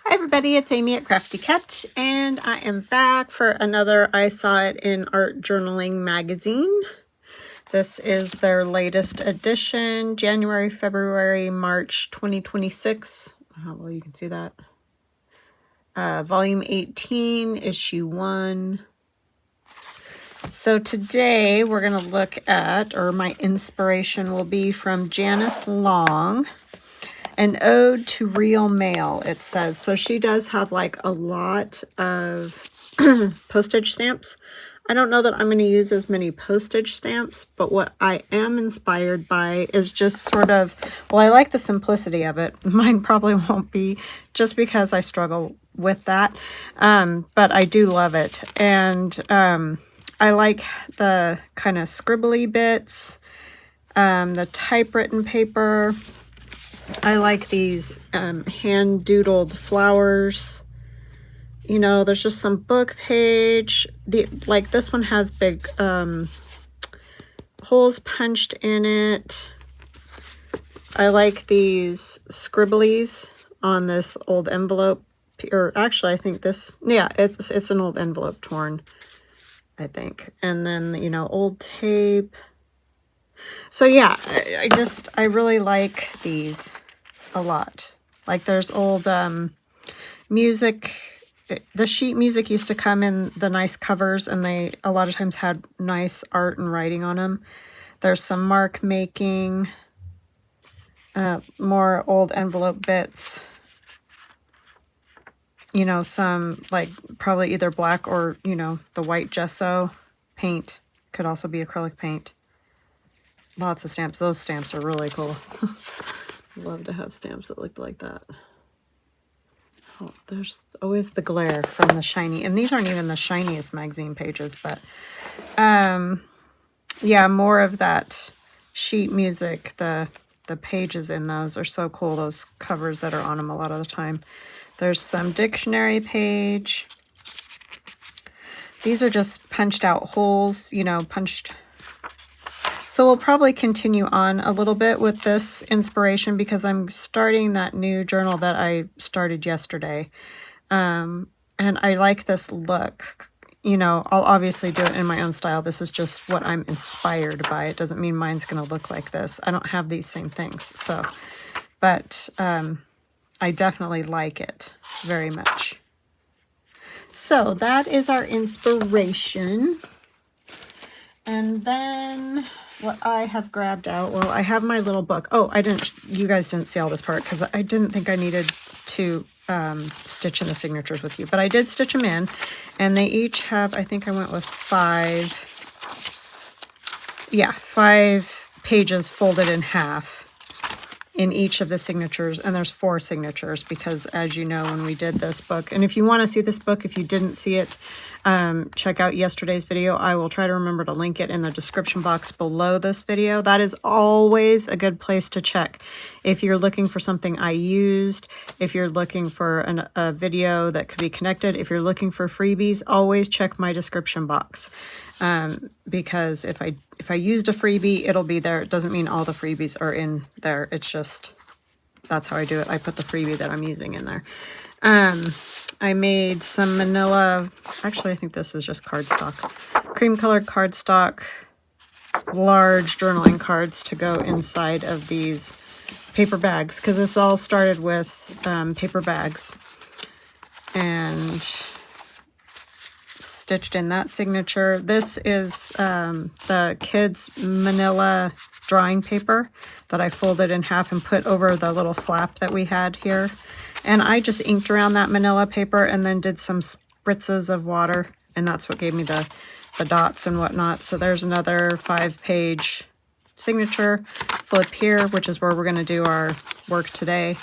Hi everybody, it's Amy at Crafty Cat, and I am back for another I Saw It in Art Journaling magazine. This is their latest edition, January, February, March 2026. Well, you can see that. Volume 18, issue 1. So today we're going to look at, or my inspiration will be from Janice Long. An Ode to Real Mail, it says. So she does have like a lot of postage stamps. I don't know that I'm going to use as many postage stamps, but what I am inspired by is just sort of, well, I like the simplicity of it. Mine probably won't be, just because I struggle with that. But I do love it. And I like the kind of scribbly bits, the typewritten paper. I like these hand-doodled flowers. You know, there's just some book page. Like this one has big holes punched in it. I like these scribblies on this old envelope. Or actually, I think this, yeah, it's an old envelope torn, I think. And then, you know, old tape. So yeah, I really like these a lot. Like there's old music. The sheet music used to come in the nice covers, and they a lot of times had nice art and writing on them. There's some mark making, more old envelope bits. You know, some like probably either black or, you know, the white gesso paint. Could also be acrylic paint. Lots of stamps. Those stamps are really cool. Love to have stamps that looked like that. Oh, there's always the glare from the shiny. And these aren't even the shiniest magazine pages, but yeah, more of that sheet music. The pages in those are so cool. Those covers that are on them a lot of the time. There's some dictionary page. These are just punched out holes, you know, punched. So we'll probably continue on a little bit with this inspiration because I'm starting that new journal that I started yesterday. And I like this look. You know, I'll obviously do it in my own style. This is just what I'm inspired by. It doesn't mean mine's going to look like this. I don't have these same things. So, but I definitely like it very much. So that is our inspiration. And then what I have grabbed out, well, I have my little book. Oh, you guys didn't see all this part because I didn't think I needed to stitch in the signatures with you, but I did stitch them in, and they each have, I think I went with 5 pages folded in half in each of the signatures, and there's 4 signatures because, as you know, when we did this book, and if you want to see this book, if you didn't see it, check out yesterday's video. I will try to remember to link it in the description box below this video. That is always a good place to check. If you're looking for something I used, if you're looking for a video that could be connected, if you're looking for freebies, always check my description box. Because if I used a freebie, it'll be there. It doesn't mean all the freebies are in there. It's just, that's how I do it. I put the freebie that I'm using in there. I made some manila, actually I think this is just cardstock, cream colored cardstock, large journaling cards to go inside of these paper bags, because this all started with paper bags, and stitched in that signature. This is the kids' manila drawing paper that I folded in half and put over the little flap that we had here. And I just inked around that manila paper and then did some spritzes of water, and that's what gave me the dots and whatnot. So there's another 5-page signature. Flip here, which is where we're going to do our work today.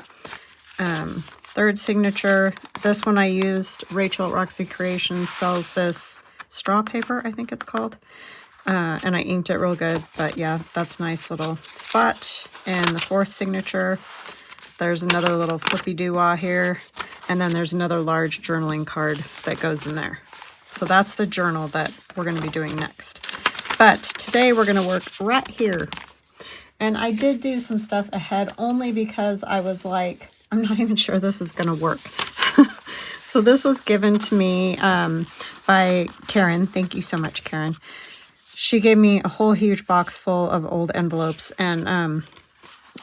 3rd signature. This one I used, Rachel at Roxy Creations sells this straw paper, I think it's called. And I inked it real good, but yeah, that's a nice little spot. And the 4th signature, there's another little flippy doo-wah here, and then there's another large journaling card that goes in there. So that's the journal that we're going to be doing next. But today we're going to work right here. And I did do some stuff ahead only because I was like, I'm not even sure this is going to work. So this was given to me by Karen. Thank you so much, Karen. She gave me a whole huge box full of old envelopes, and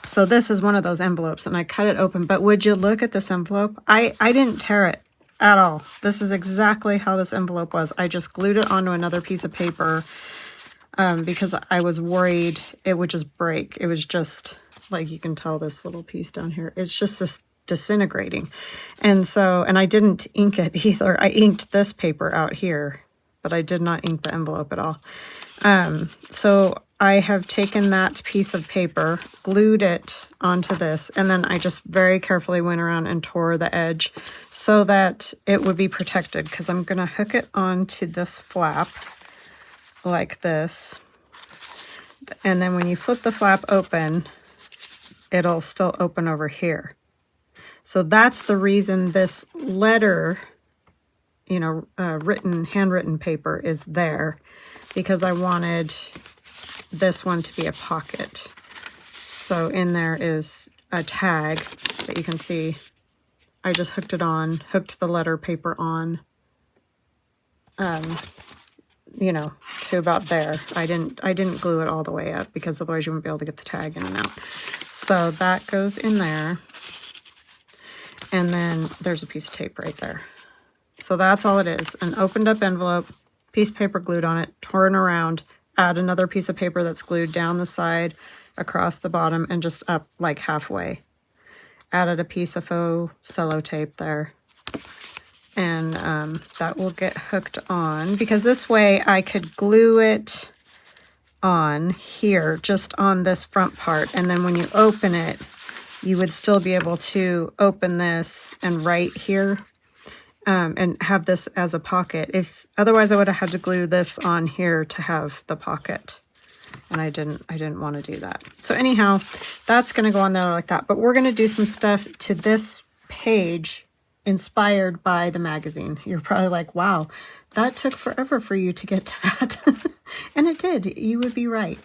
so this is one of those envelopes, and I cut it open. But would you look at this envelope? I didn't tear it at all. This is exactly how this envelope was. I just glued it onto another piece of paper because I was worried it would just break. It was just, like you can tell this little piece down here, it's just disintegrating. And so, and I didn't ink it either. I inked this paper out here, but I did not ink the envelope at all. So I have taken that piece of paper, glued it onto this, and then I just very carefully went around and tore the edge so that it would be protected, because I'm going to hook it onto this flap like this. And then when you flip the flap open, it'll still open over here. So that's the reason this letter, you know, handwritten paper is there, because I wanted this one to be a pocket. So in there is a tag that you can see. I just hooked the letter paper on, you know, to about there. I didn't glue it all the way up, because otherwise you wouldn't be able to get the tag in and out. So that goes in there. And then there's a piece of tape right there. So that's all it is. An opened up envelope, piece of paper glued on it, torn around, add another piece of paper that's glued down the side, across the bottom, and just up like halfway. Added a piece of faux cello tape there. And that will get hooked on, because this way I could glue it on here, just on this front part. And then when you open it, you would still be able to open this and write here and have this as a pocket. Otherwise I would have had to glue this on here to have the pocket. And I didn't want to do that. So anyhow, that's going to go on there like that. But we're going to do some stuff to this page inspired by the magazine. You're probably like, wow, that took forever for you to get to that. And it did. You would be right.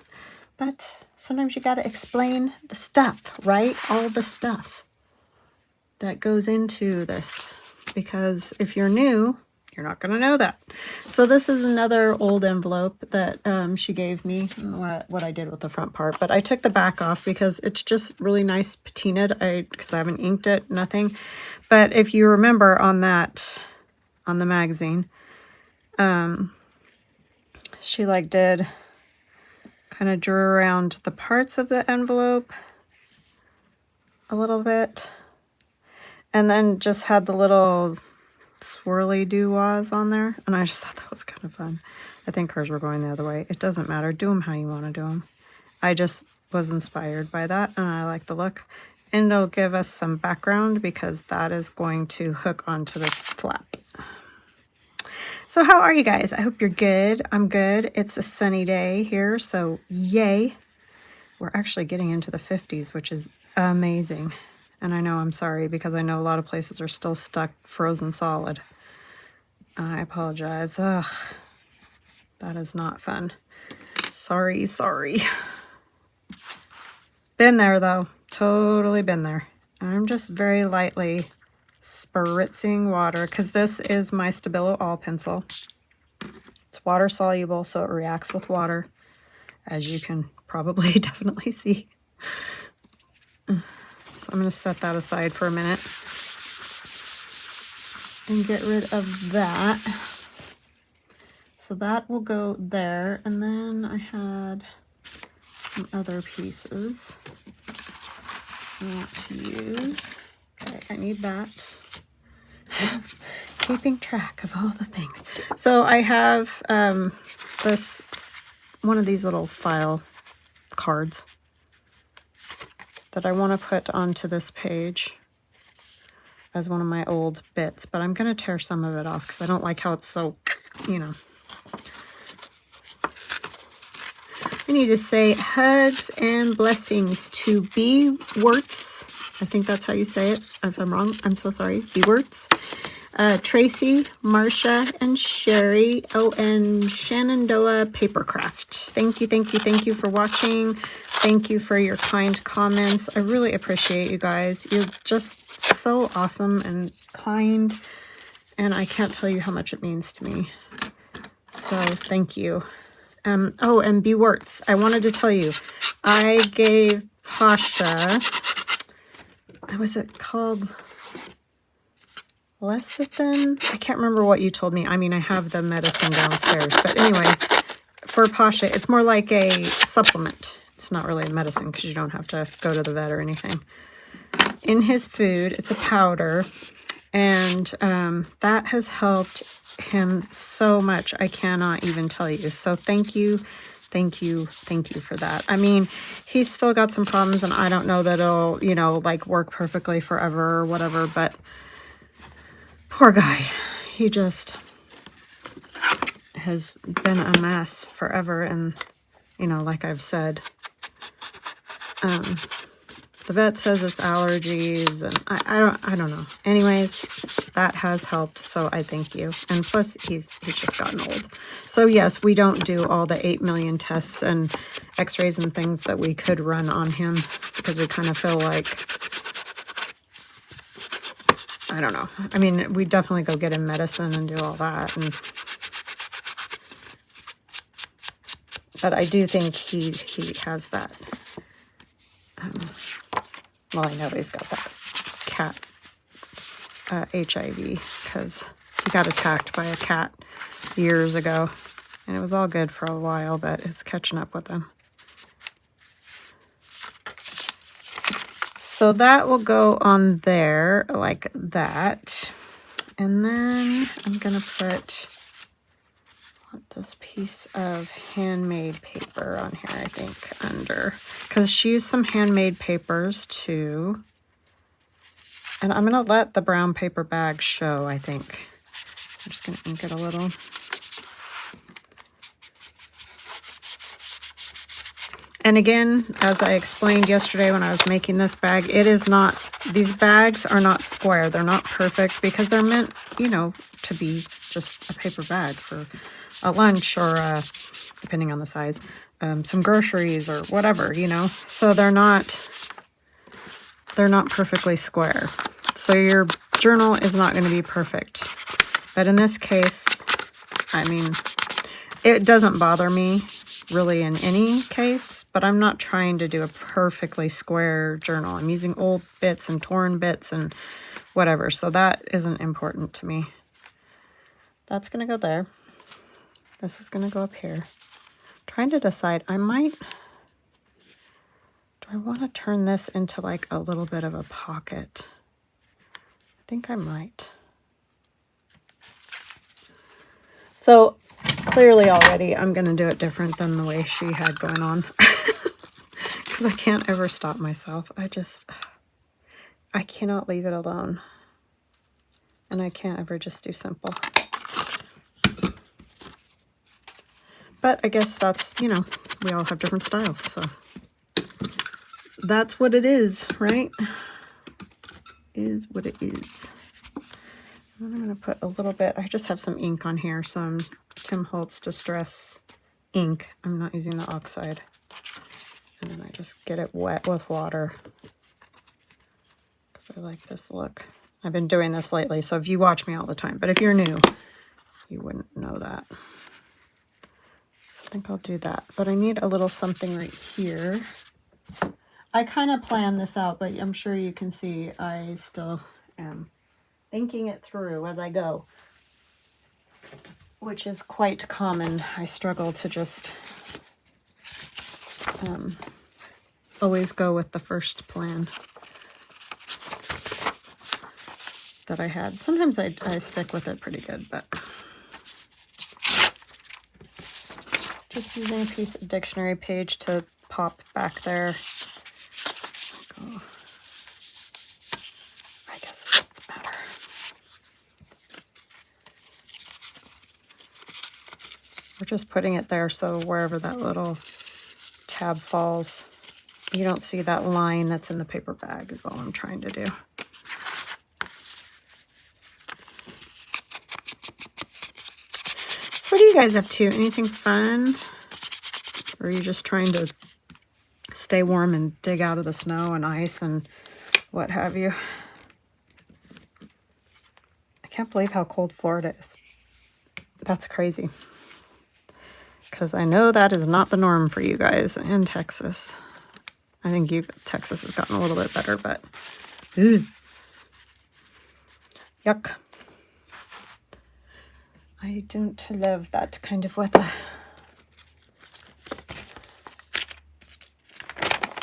But sometimes you got to explain the stuff, right? All the stuff that goes into this. Because if you're new, you're not going to know that. So this is another old envelope that she gave me, what I did with the front part. But I took the back off because it's just really nice patinaed, because I haven't inked it, nothing. But if you remember on the magazine, she did kind of drew around the parts of the envelope a little bit. And then just had the little swirly doo-wahs on there, and I just thought that was kind of fun. I think hers were going the other way. It doesn't matter. Do them how you want to do them. I just was inspired by that, and I like the look. And it'll give us some background, because that is going to hook onto this flap. So how are you guys? I hope you're good. I'm good. It's a sunny day here, so yay. We're actually getting into the 50s, which is amazing. And I know I'm sorry, because I know a lot of places are still stuck frozen solid. I apologize. Ugh, that is not fun. Sorry. Been there though, totally been there. I'm just very lightly spritzing water, because this is my Stabilo All pencil. It's water soluble, so it reacts with water, as you can probably definitely see. So I'm going to set that aside for a minute and get rid of that. So that will go there. And then I had some other pieces I want to use. Okay, I need that. Keeping track of all the things. So I have one of these little file cards that I want to put onto this page as one of my old bits, but I'm going to tear some of it off because I don't like how it's so, you know. I need to say hugs and blessings to B. Wirtz. I think that's how you say it. If I'm wrong, I'm so sorry. B. Wirtz. Tracy, Marcia, and Sherry. Oh, and Shenandoah Papercraft. Thank you for watching. Thank you for your kind comments. I really appreciate you guys. You're just so awesome and kind and I can't tell you how much it means to me. So thank you. Oh, and Beworts, I wanted to tell you, I gave Pasha, what was it called? Lecithin? I can't remember what you told me. I mean, I have the medicine downstairs, but anyway, for Pasha, it's more like a supplement. It's not really a medicine because you don't have to go to the vet or anything. In his food, it's a powder, and that has helped him so much. I cannot even tell you. So thank you for that. I mean, he's still got some problems, and I don't know that it'll, you know, like work perfectly forever or whatever, but poor guy, he just has been a mess forever. And, you know, like I've said, the vet says it's allergies, and I don't know. Anyways, that has helped, so I thank you. And plus, he's just gotten old. So yes, we don't do all the 8 million tests and x-rays and things that we could run on him because we kind of feel like, I don't know. I mean, we definitely go get him medicine and do all that. But I do think he has that. Well, I know he's got that cat HIV because he got attacked by a cat years ago. And it was all good for a while, but it's catching up with him. So that will go on there like that. And then I'm going to put this piece of handmade paper on here, I think, under. Because she used some handmade papers too. And I'm going to let the brown paper bag show, I think. I'm just going to ink it a little. And again, as I explained yesterday when I was making this bag, it is not, these bags are not square. They're not perfect because they're meant, you know, to be just a paper bag for a lunch or, depending on the size, some groceries or whatever, you know. So they're not perfectly square. So your journal is not going to be perfect. But in this case, I mean, it doesn't bother me really in any case, but I'm not trying to do a perfectly square journal. I'm using old bits and torn bits and whatever, so that isn't important to me. That's going to go there. This is going to go up here. I'm trying to decide, do I want to turn this into like a little bit of a pocket? I think I might. So clearly already I'm going to do it different than the way she had going on. Because I can't ever stop myself. I cannot leave it alone. And I can't ever just do simple. But I guess that's, you know, we all have different styles. So that's what it is, right? Is what it is. And I'm going to put a little bit, I just have some ink on here, some Tim Holtz Distress ink. I'm not using the oxide. And then I just get it wet with water because I like this look. I've been doing this lately, so if you watch me all the time, but if you're new, you wouldn't know that. So I think I'll do that. But I need a little something right here. I kind of planned this out, but I'm sure you can see I still am thinking it through as I go, which is quite common. I struggle to just always go with the first plan that I had. Sometimes I stick with it pretty good, but just using a piece of dictionary page to pop back there. Oh, I guess it's better. We're just putting it there so wherever that little tab falls, you don't see that line that's in the paper bag is all I'm trying to do. So what are you guys up to? Anything fun? Or are you just trying to stay warm and dig out of the snow and ice and what have you? I can't believe how cold Florida is. That's crazy. Because I know that is not the norm for you guys in Texas. I think Texas has gotten a little bit better, but ew. Yuck. I don't love that kind of weather.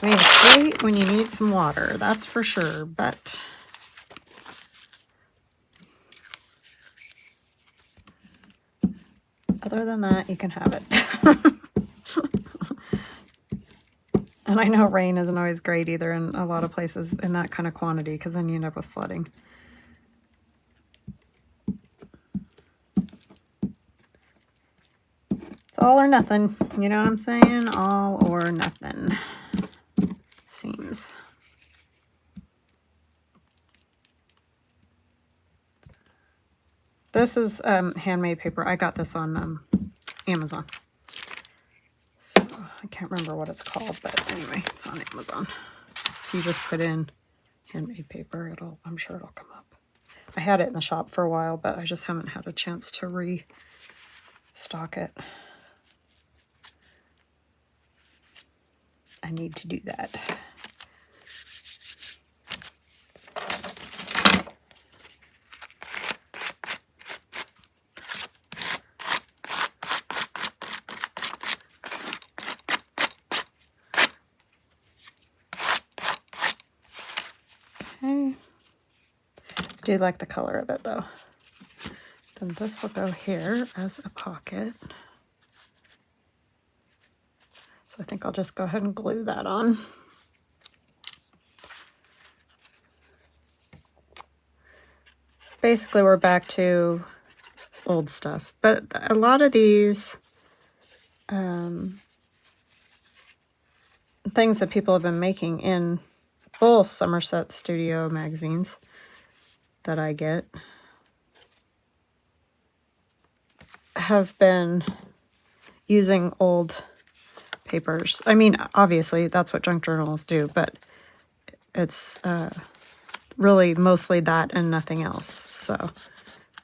I mean, it's great when you need some water, that's for sure, but other than that, you can have it. And I know rain isn't always great either in a lot of places in that kind of quantity, because then you end up with flooding. It's all or nothing, you know what I'm saying? All or nothing, seems. This is handmade paper. I got this on Amazon. So I can't remember what it's called, but anyway, it's on Amazon. If you just put in handmade paper, I'm sure it'll come up. I had it in the shop for a while, but I just haven't had a chance to restock it. I need to do that. Okay. I do like the color of it though. Then this will go here as a pocket. So I think I'll just go ahead and glue that on. Basically, we're back to old stuff. But a lot of these things that people have been making in both Somerset Studio magazines that I get have been using old papers. I mean, obviously, that's what junk journals do, but it's really mostly that and nothing else. So,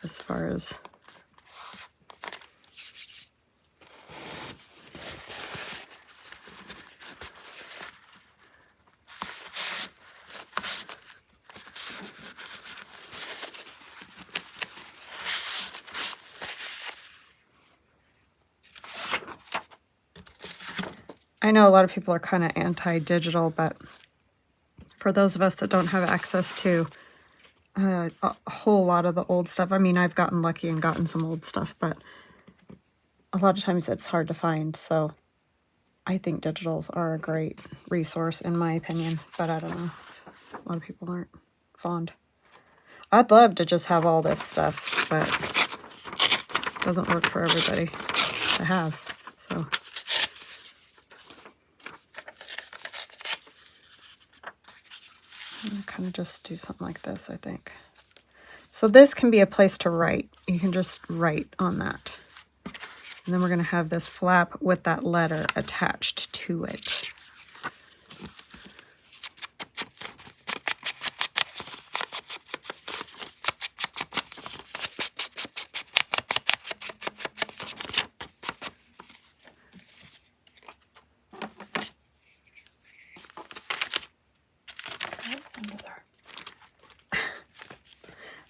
as far as... I know a lot of people are kind of anti-digital, but for those of us that don't have access to a whole lot of the old stuff, I mean, I've gotten lucky and gotten some old stuff, but a lot of times it's hard to find. So I think digitals are a great resource, in my opinion, but I don't know. A lot of people aren't fond. I'd love to just have all this stuff, but it doesn't work for everybody to have, so... kind of just do something like this, I think. So this can be a place to write. You can just write on that. And then we're going to have this flap with that letter attached to it.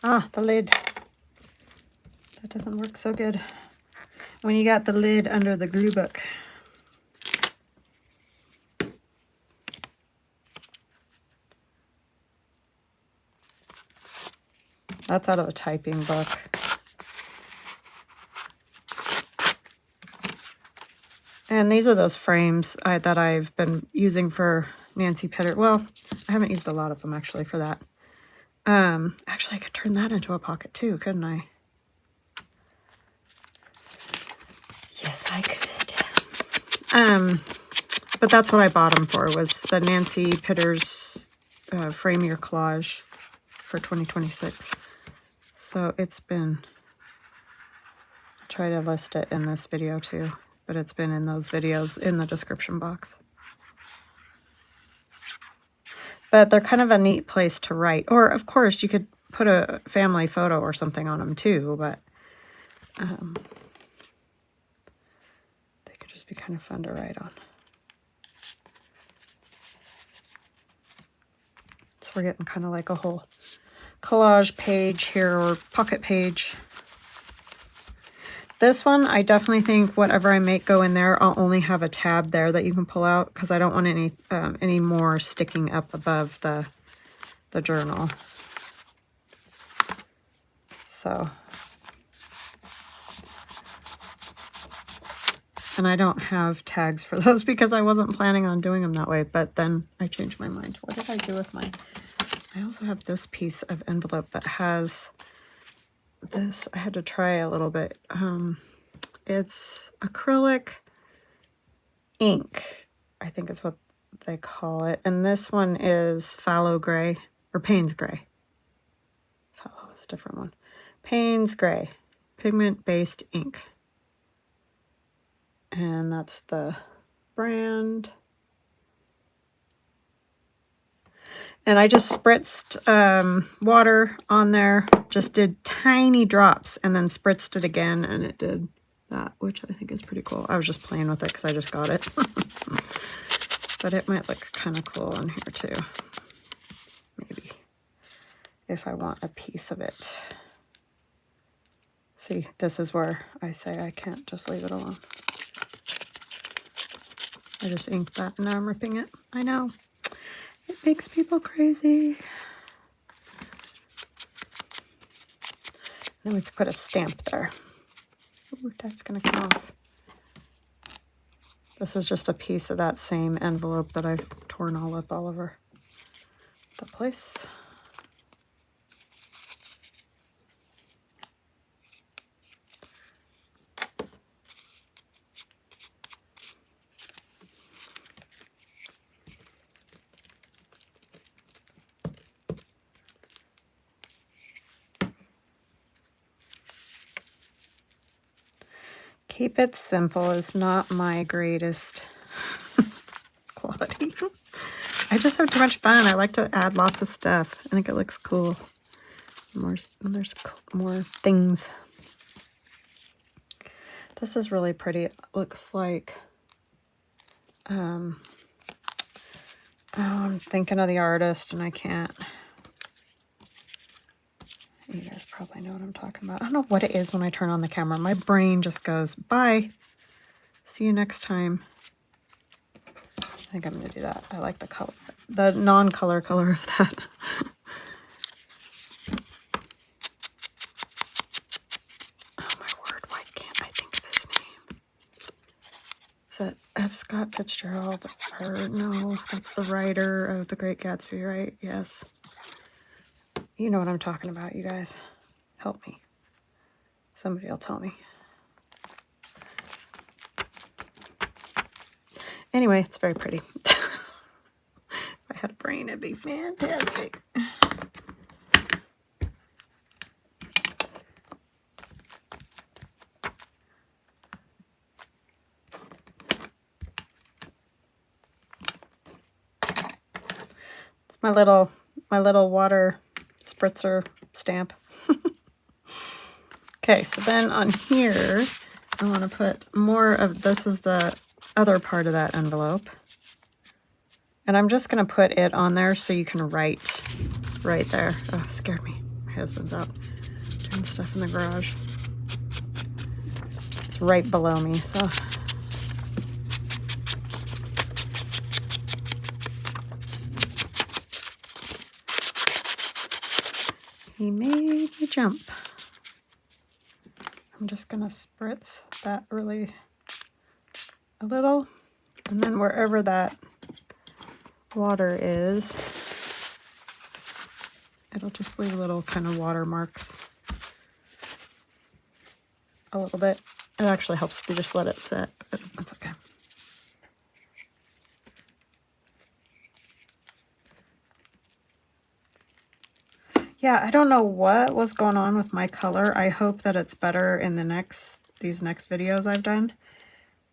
Ah, the lid. That doesn't work so good when you got the lid under the glue book. That's out of a typing book. And these are those frames that I've been using for Nancy Pitter. Well, I haven't used a lot of them actually for that. Actually, I could turn that into a pocket too, couldn't I? Yes, I could. But that's what I bought them for, was the Nancy Pitter's Frame Your Collage for 2026. So it's been, I'll try to list it in this video too, but it's been in those videos in the description box. But they're kind of a neat place to write. Or, of course, you could put a family photo or something on them too, but they could just be kind of fun to write on. So we're getting kind of like a whole collage page here, or pocket page. This one, I definitely think whatever I make go in there, I'll only have a tab there that you can pull out because I don't want any more sticking up above the journal. So, and I don't have tags for those because I wasn't planning on doing them that way, but then I changed my mind. What did I do with mine? I also have this piece of envelope that has this. I had to try a little bit. It's acrylic ink, I think is what they call it. And this one is phthalo gray, or Payne's gray. Phthalo is a different one. Payne's gray, pigment-based ink. And that's the brand. And I just spritzed water on there, just did tiny drops, and then spritzed it again, and it did that, which I think is pretty cool. I was just playing with it because I just got it. But it might look kind of cool on here too. Maybe. If I want a piece of it. See, this is where I say I can't just leave it alone. I just inked that and now I'm ripping it. I know. It makes people crazy. Then we could put a stamp there. Ooh, that's going to come off. This is just a piece of that same envelope that I've torn all up all over the place. Keep it simple is not my greatest quality. I just have too much fun. I like to add lots of stuff. I think it looks cool. There's more things. This is really pretty. It looks like, oh, I'm thinking of the artist and I can't. You guys probably know what I'm talking about. I don't know what it is when I turn on the camera. My brain just goes, bye. See you next time. I think I'm going to do that. I like the color, the non-color color of that. Oh my word, why can't I think of his name? Is that F. Scott Fitzgerald? Or no, that's the writer of The Great Gatsby, right? Yes. You know what I'm talking about, you guys. Help me. Somebody will tell me. Anyway, it's very pretty. If I had a brain, it'd be fantastic. It's my little water spritzer stamp. Okay, so then on here, I want to put more of, this is the other part of that envelope. And I'm just going to put it on there so you can write right there. Oh, it scared me. My husband's out doing stuff in the garage. It's right below me, so. He made me jump. I'm just going to spritz that really a little, and then wherever that water is, it'll just leave little kind of watermarks a little bit. It actually helps if you just let it sit, but that's okay. Yeah, I don't know what was going on with my color. I hope that it's better in these next videos I've done.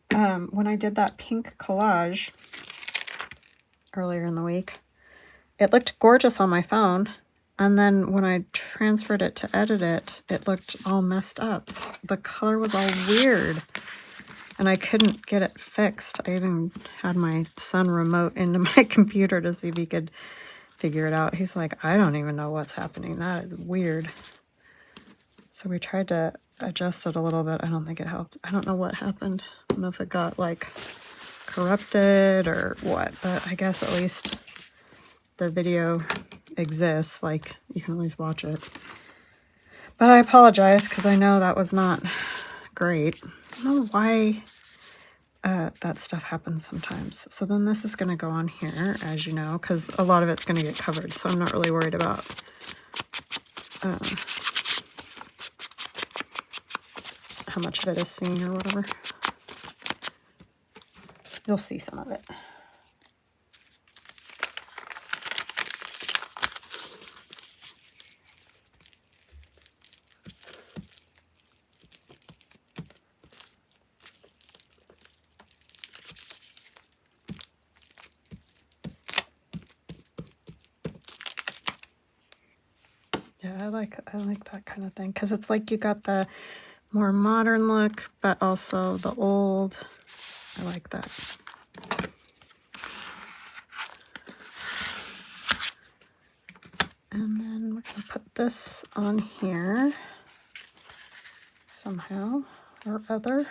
When I did that pink collage earlier in the week, it looked gorgeous on my phone, And then when I transferred it to edit it, it looked all messed up. The color was all weird. And I couldn't get it fixed. I even had my son remote into my computer to see if he could figure it out. He's like, I don't even know what's happening. That is weird. So we tried to adjust it a little bit. I don't think it helped. I don't know what happened. I don't know if it got like corrupted or what, but I guess at least the video exists. Like you can always watch it. But I apologize because I know that was not great. I don't know why that stuff happens sometimes. So then this is going to go on here, as you know, because a lot of it's going to get covered. So I'm not really worried about how much of it is seen or whatever. You'll see some of it. Yeah, I like that kind of thing because it's like you got the more modern look, but also the old. I like that. And then we're going to put this on here somehow or other.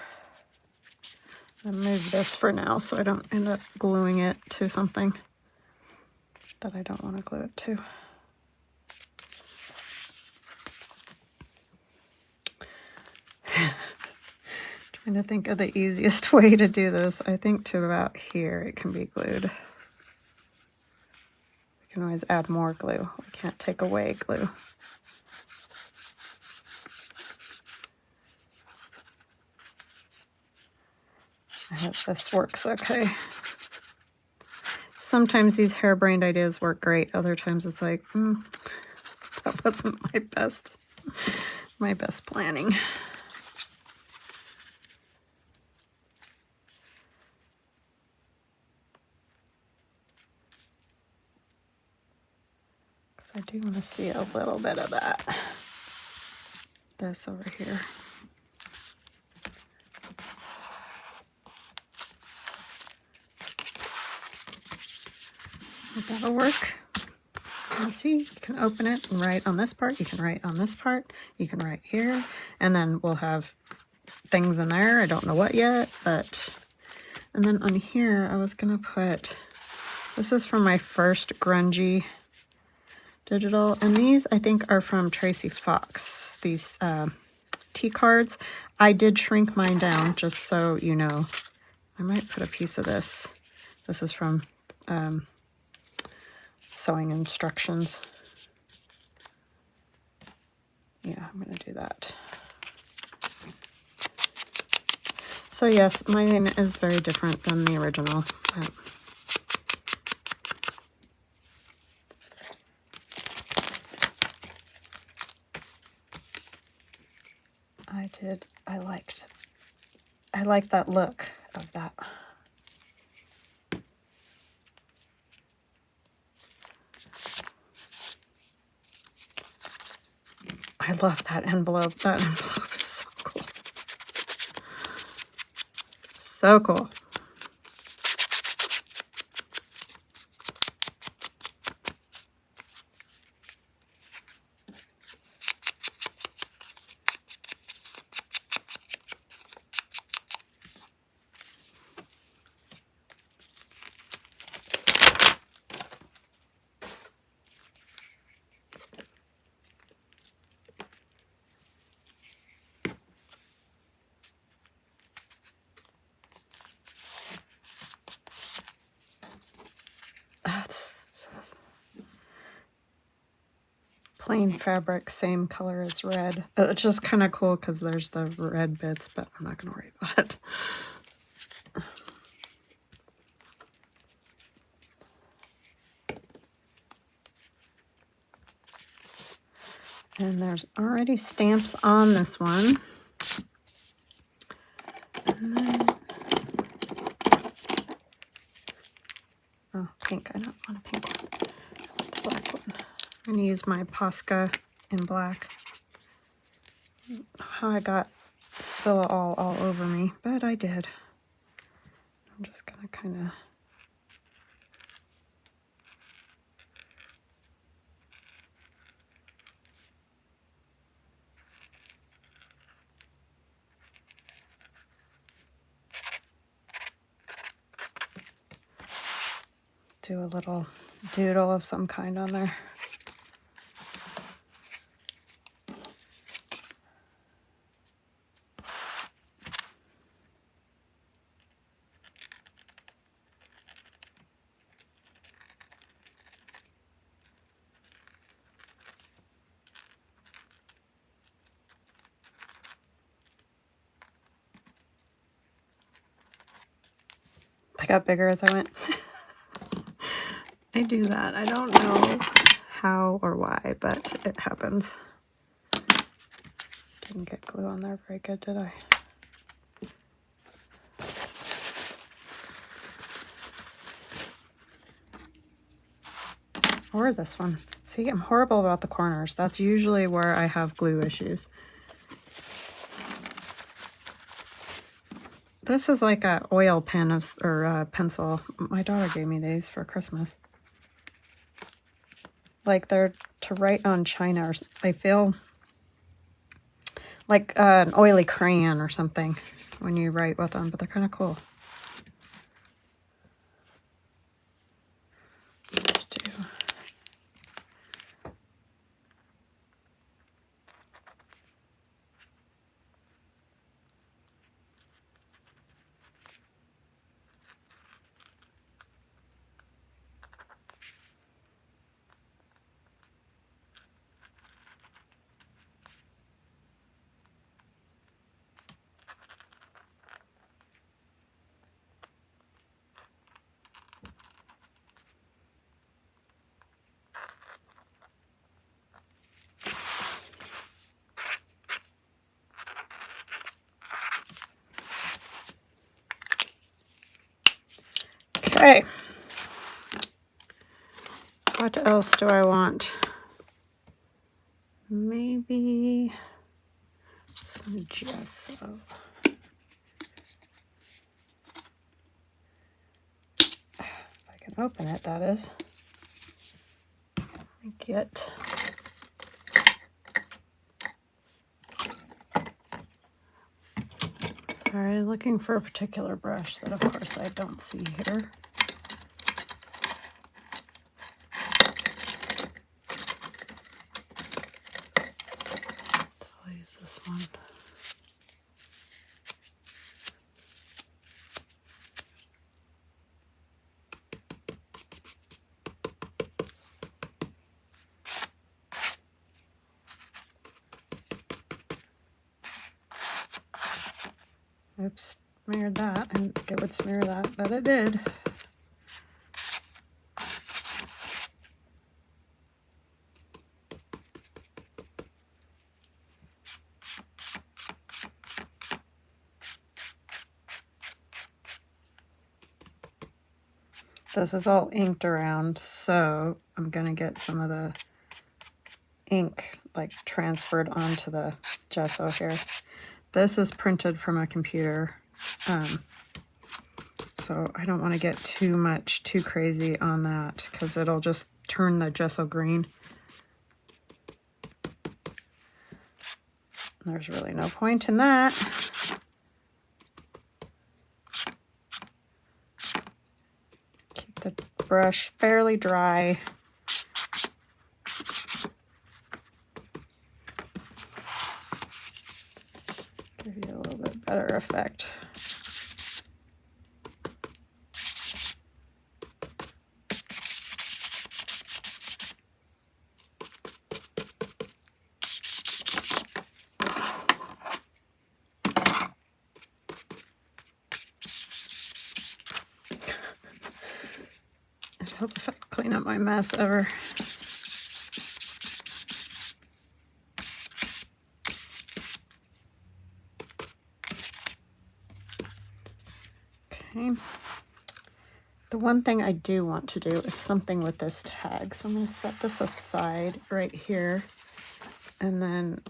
I'll move this for now so I don't end up gluing it to something that I don't want to glue it to. Trying to think of the easiest way to do this. I think to about here it can be glued. We can always add more glue. We can't take away glue. I hope this works okay. Sometimes these harebrained ideas work great. Other times it's like, that wasn't my best planning. I do want to see a little bit of that. This over here. That'll work. Let's see, you can open it and write on this part. You can write on this part. You can write here. And then we'll have things in there. I don't know what yet, but... And then on here, I was going to put... This is from my first grungy digital, and these I think are from Tracy Fox, these tea cards. I did shrink mine down just so you know. I might put a piece of this. This is from sewing instructions. Yeah, I'm going to do that. So yes, mine is very different than the original. But I liked that look of that. I love that envelope. That envelope is so cool. So cool. Plain fabric, same color as red. It's just kind of cool because there's the red bits, but I'm not going to worry about it. And there's already stamps on this one. And then, oh, pink. I don't want a pink one. I want the black one. I'm going to use my Posca in black. How I got Stila all over me, but I did. I'm just going to kind of do a little doodle of some kind on there. I got bigger as I went. I do that. I don't know how or why, but it happens. Didn't get glue on there very good, did I? Or this one. See, I'm horrible about the corners. That's usually where I have glue issues. This is like a oil pen or a pencil. My daughter gave me these for Christmas. Like they're to write on china, or they feel like an oily crayon or something when you write with them, but they're kind of cool. Let's do. Okay. What else do I want? Maybe some gesso. If I can open it, that is. Get sorry, looking for a particular brush that of course I don't see here. So I'll use this one. Oops, smeared that. I didn't think it would smear that, but it did. This is all inked around, so I'm going to get some of the ink like transferred onto the gesso here. This is printed from a computer, so I don't want to get too crazy on that because it'll just turn the gesso green. There's really no point in that. Keep the brush fairly dry. Give you a little bit better effect. I hope if I clean up my mess ever. Okay. The one thing I do want to do is something with this tag. So I'm going to set this aside right here and then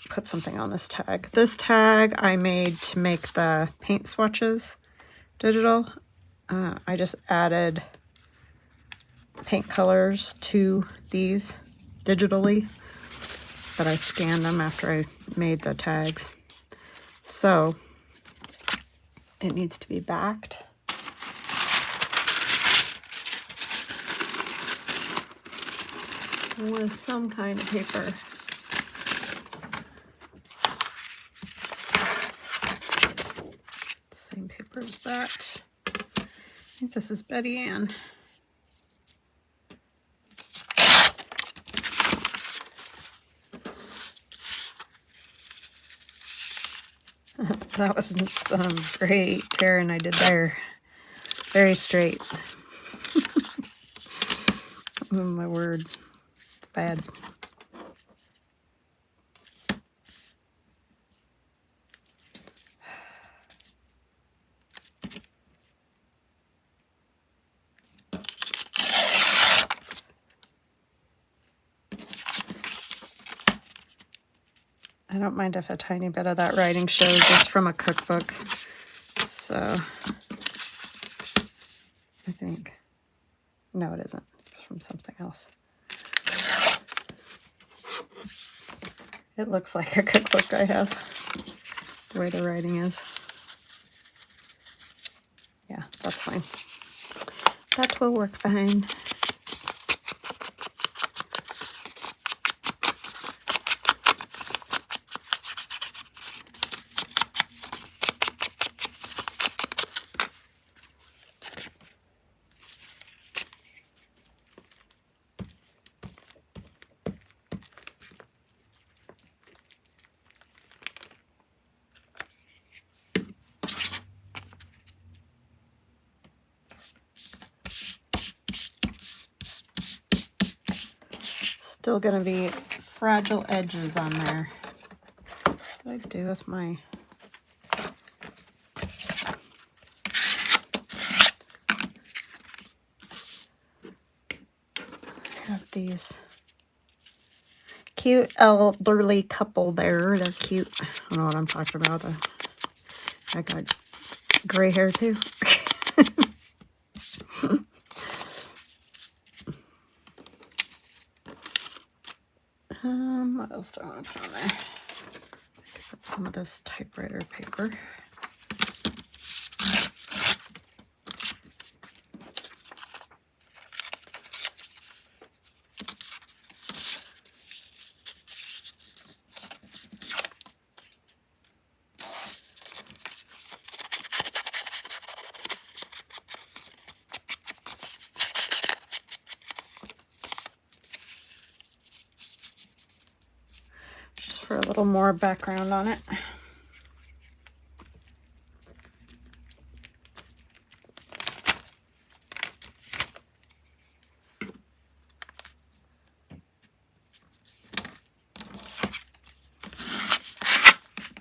put something on this tag. This tag I made to make the paint swatches digital. I just added paint colors to these digitally, but I scanned them after I made the tags. So it needs to be backed. With some kind of paper. Same paper as that. I think this is Betty Ann. That was some great tearing I did there. Very straight. Oh my word. It's bad. I don't mind if a tiny bit of that writing shows. It's from a cookbook. So I think, no, it isn't. It's from something else. It looks like a cookbook I have, the way the writing is. Yeah, that's fine. That will work fine. Still gonna be fragile edges on there. What did I do with my... I have these cute elderly couple there. They're cute. I don't know what I'm talking about. I got gray hair too. What else do I want to put on there? I could put some of this typewriter paper. For a little more background on it.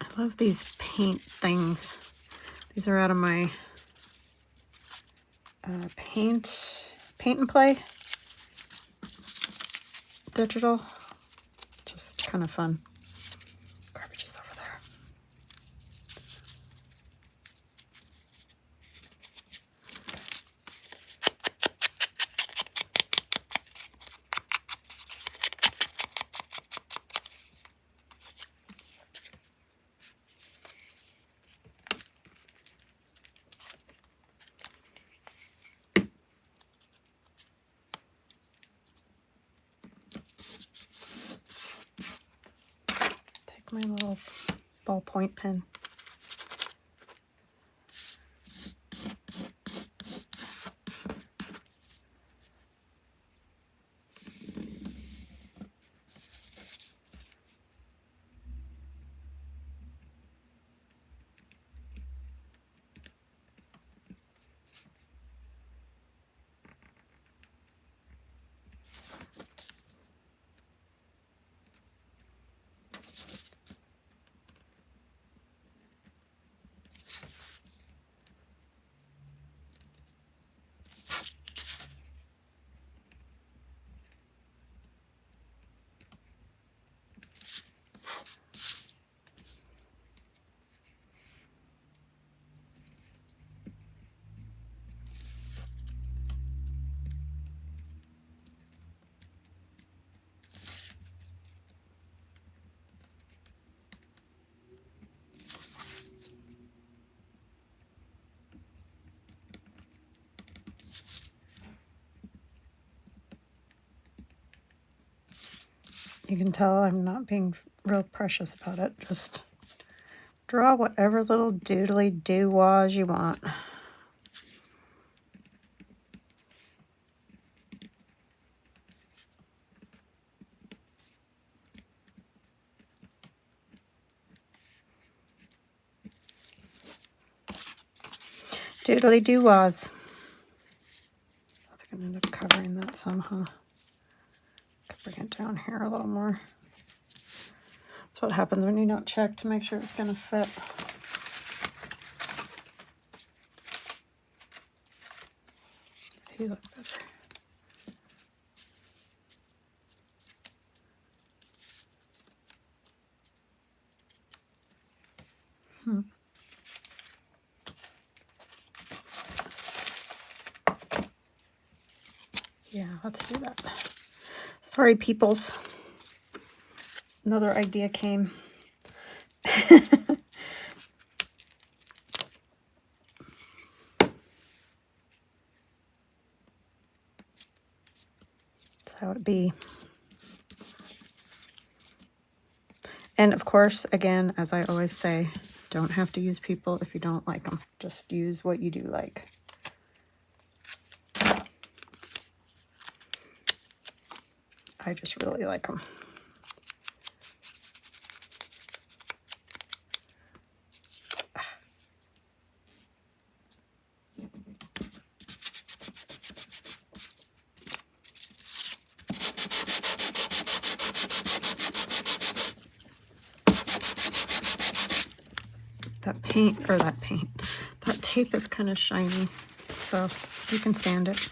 I love these paint things. These are out of my paint and play digital. Just kind of fun. Garbage is over there. My little ballpoint pen. You can tell I'm not being real precious about it. Just draw whatever little doodly doo-wahs you want. Doodly doo-wahs. I think I'm going to end up covering that somehow. Bring it down here a little more. That's what happens when you don't check to make sure it's going to fit. He look better. Yeah, let's do that. Sorry, peoples. Another idea came. That's how it be. And of course, again, as I always say, don't have to use people if you don't like them. Just use what you do like. I just really like them. That tape is kind of shiny, so you can sand it.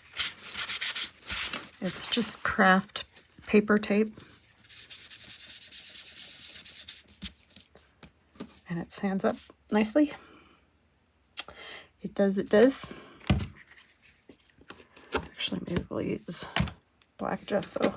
It's just craft paper tape. And it sands up nicely. It does. Actually, maybe we'll use black gesso.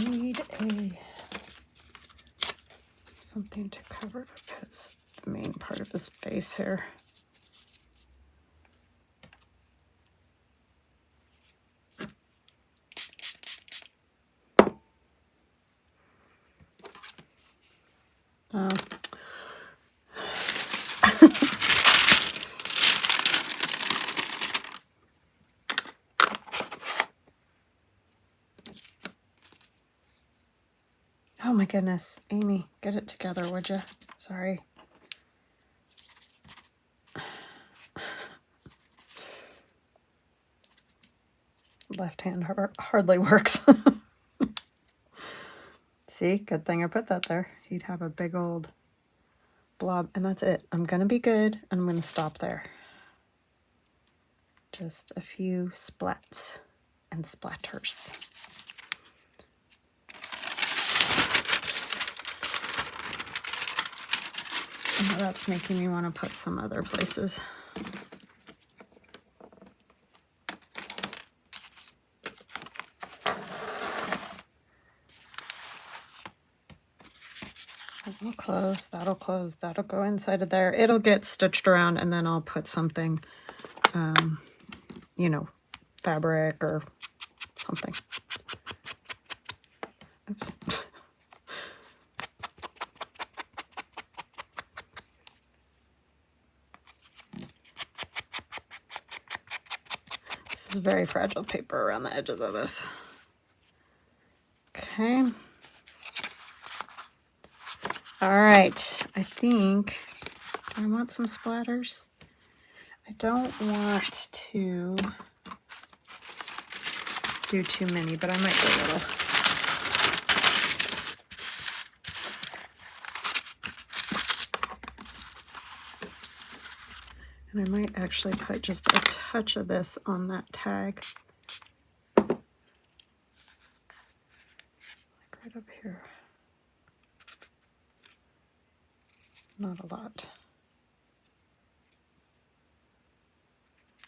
Need something to cover up the main part of his face here. Oh my goodness, Amy, get it together, would you? Sorry. Left hand hardly works. See, good thing I put that there. He'd have a big old blob, and that's it. I'm going to be good, and I'm going to stop there. Just a few splats and splatters. Now that's making me want to put some other places. That'll close, that'll go inside of there. It'll get stitched around, and then I'll put something, you know, fabric or something. Oops. This is very fragile paper around the edges of this. Okay. All right, I think, do I want some splatters? I don't want to do too many, but I might do a little. And I might actually put just a touch of this on that tag. Like right up here. Not a lot.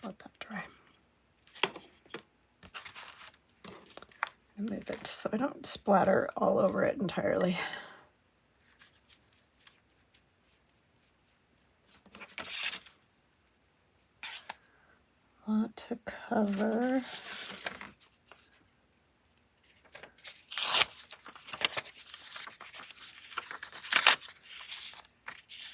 Let that dry. with it so I don't splatter all over it entirely. Want to cover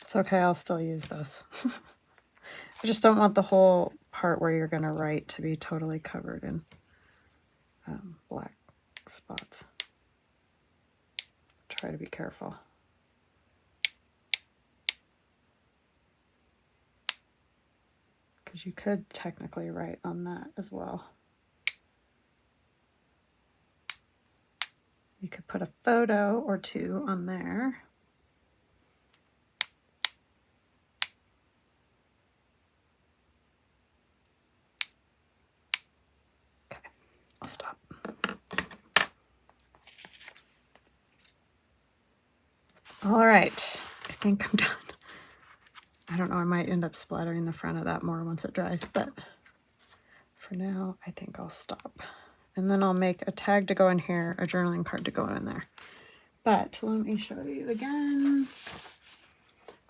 it's okay, I'll still use those. I just don't want the whole part where you're going to write to be totally covered in black spots. Try to be careful. Because you could technically write on that as well. You could put a photo or two on there. Okay, I'll stop. All right, I think I'm done. I don't know, I might end up splattering the front of that more once it dries, but for now, I think I'll stop. And then I'll make a tag to go in here, a journaling card to go in there. But let me show you again.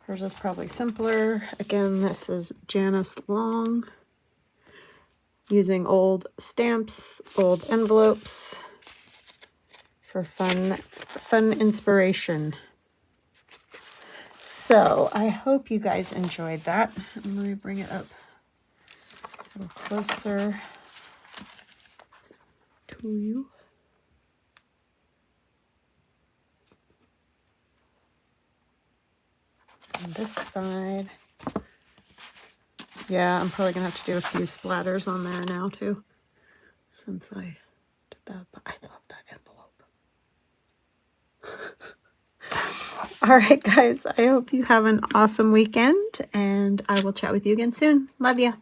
Hers is probably simpler. Again, this is Janice Long, using old stamps, old envelopes for fun inspiration. So I hope you guys enjoyed that. And let me bring it up a little closer to you. On this side. Yeah, I'm probably gonna have to do a few splatters on there now too, since I did that, but I love that envelope. All right, guys, I hope you have an awesome weekend, and I will chat with you again soon. Love ya.